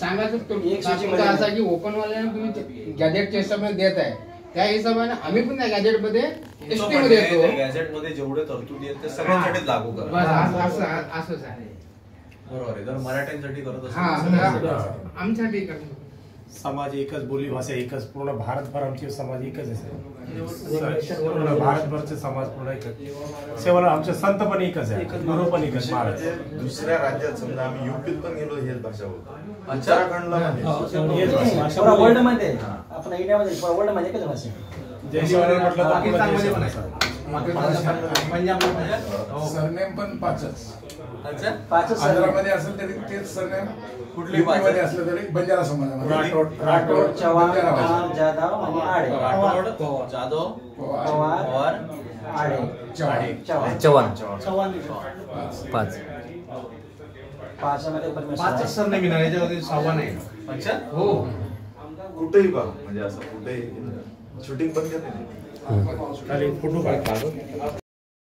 सांगायचं तुमचा असा की ओपनवाल्याने तुम्ही गॅजेटच्या हिशोबाने देत आहे, त्या हिशोबाने आम्ही पण त्या गॅजेटमध्ये एसटी मध्ये येतो. गॅजेटमध्ये जेवढे तरतुदी आहेत ते सगळ्यांसाठी लागू करा. असंच आहे. बरोबर आहे. जर मराठ्यांसाठी करत असेल आमच्यासाठी करतो. समाज एकच, बोली भाषा एकच, पूर्ण भारतभर आमचे समाज एकच आहे. पूर्ण भारतभरचे समाज पूर्ण एकच. सेवा आमचे संत पण एकच आहे, गुरु पण एकच. महाराज दुसऱ्या राज्यात समजा आम्ही युपीत पण गेलो हेच भाषा बोलतो. उत्तराखंडला वर्ल्ड मध्ये आपण इंडियामध्ये वर्ल्ड मध्ये एकच भाषा. जय शिवराय म्हटलं तर पाकिस्तानमध्ये पण आहे. सरनेम पण पाचच. पाचच आंध्रामध्ये असेल तरी तेच सरनेम, कुठली मध्ये असलं तरी बंजारा समाजामध्ये राठोड, चव्हाण, जाधव आणि आडे. राठोड, जाधव, पवार, आडे, चव्हाण. पाच. पाचमध्ये पाचच सरनेम आहे, याच्यामध्ये सहावा नाही. अच्छा हो. कुठेही बघा म्हणजे असं कुठेही शूटिंग पण करते खाली फोटो काढ.